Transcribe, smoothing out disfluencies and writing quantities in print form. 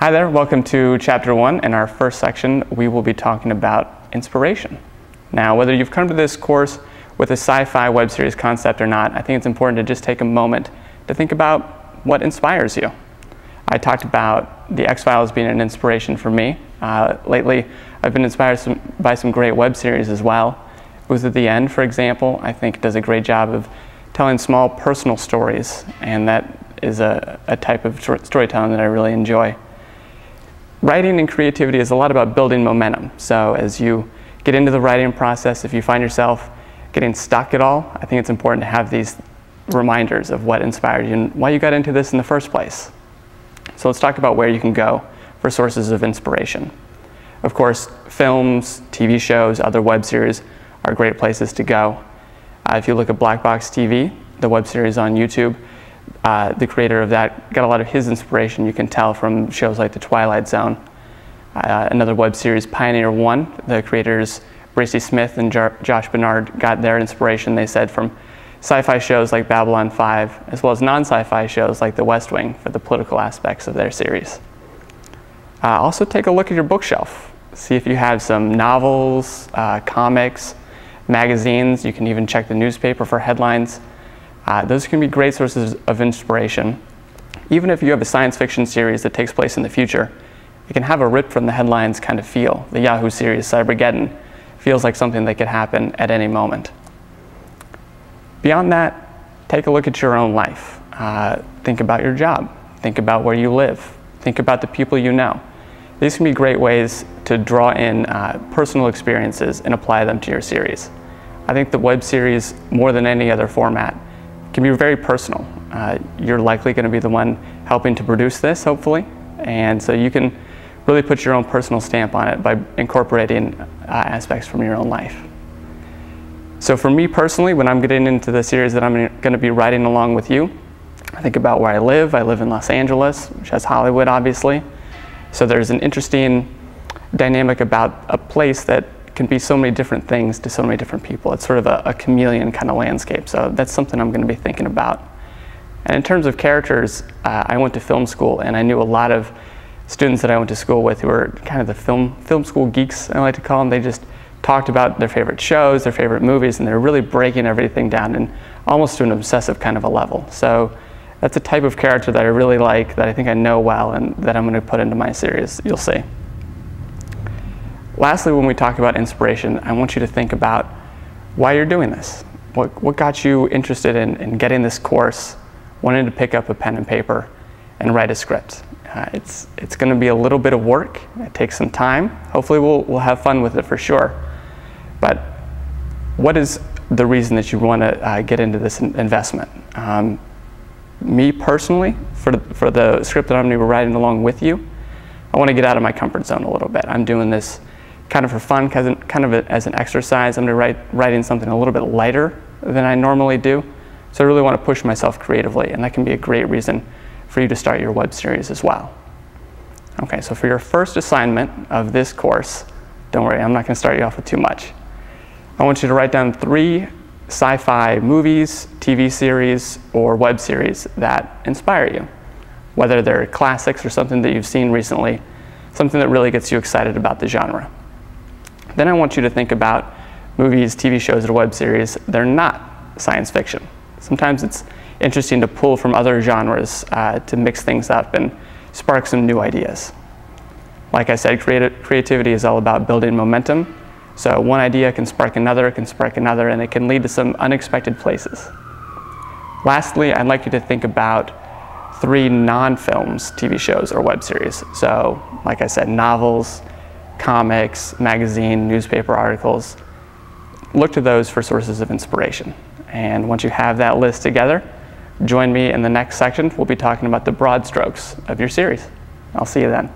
Hi there, welcome to Chapter 1. In our first section, we will be talking about inspiration. Now, whether you've come to this course with a sci-fi web series concept or not, I think it's important to just take a moment to think about what inspires you. I talked about The X-Files being an inspiration for me. Lately, I've been inspired by some great web series as well. Who's at the End, for example, I think does a great job of telling small personal stories, and that is a type of storytelling that I really enjoy. Writing and creativity is a lot about building momentum. So as you get into the writing process, if you find yourself getting stuck at all, I think it's important to have these reminders of what inspired you and why you got into this in the first place. So let's talk about where you can go for sources of inspiration. Of course, films, TV shows, other web series are great places to go. If you look at Black Box TV, the web series on YouTube, the creator of that got a lot of his inspiration, you can tell, from shows like The Twilight Zone. Another web series, Pioneer One, the creators Bracey Smith and Josh Bernard got their inspiration, they said, from sci-fi shows like Babylon 5, as well as non-sci-fi shows like The West Wing for the political aspects of their series. Also take a look at your bookshelf. See if you have some novels, comics, magazines. You can even check the newspaper for headlines. Those can be great sources of inspiration. Even if you have a science fiction series that takes place in the future, it can have a rip from the headlines kind of feel. The Yahoo series, Cybergeddon, feels like something that could happen at any moment. Beyond that, take a look at your own life. Think about your job. Think about where you live. Think about the people you know. These can be great ways to draw in personal experiences and apply them to your series. I think the web series, more than any other format, can be very personal. You're likely going to be the one helping to produce this, hopefully, and so you can really put your own personal stamp on it by incorporating aspects from your own life. So for me personally, when I'm getting into the series that I'm going to be writing along with you, I think about where I live. I live in Los Angeles, which has Hollywood, obviously. So there's an interesting dynamic about a place that can be so many different things to so many different people. It's sort of a chameleon kind of landscape. So that's something I'm going to be thinking about. And in terms of characters, I went to film school, and I knew a lot of students that I went to school with who were kind of the film school geeks, I like to call them. They just talked about their favorite shows, their favorite movies, and they're really breaking everything down and almost to an obsessive kind of a level. So that's a type of character that I really like, that I think I know well, and that I'm going to put into my series. You'll see. Lastly, when we talk about inspiration, I want you to think about why you're doing this. What got you interested in getting this course, wanting to pick up a pen and paper and write a script? It's going to be a little bit of work. It takes some time. Hopefully we'll have fun with it for sure. But what is the reason that you want to get into this investment? Me personally, for the script that I'm going to be writing along with you, I want to get out of my comfort zone a little bit. I'm doing this kind of for fun, kind of as an exercise. I'm going to be writing something a little bit lighter than I normally do. So I really want to push myself creatively, and that can be a great reason for you to start your web series as well. Okay, so for your first assignment of this course, don't worry, I'm not going to start you off with too much. I want you to write down 3 sci-fi movies, TV series, or web series that inspire you. Whether they're classics or something that you've seen recently, something that really gets you excited about the genre. Then I want you to think about movies, TV shows, or web series that are not science fiction. Sometimes it's interesting to pull from other genres to mix things up and spark some new ideas. Like I said, creativity is all about building momentum. So one idea can spark another, and it can lead to some unexpected places. Lastly, I'd like you to think about 3 non-films, TV shows, or web series. So, like I said, novels, comics, magazine, newspaper articles. Look to those for sources of inspiration. And once you have that list together, join me in the next section. We'll be talking about the broad strokes of your series. I'll see you then.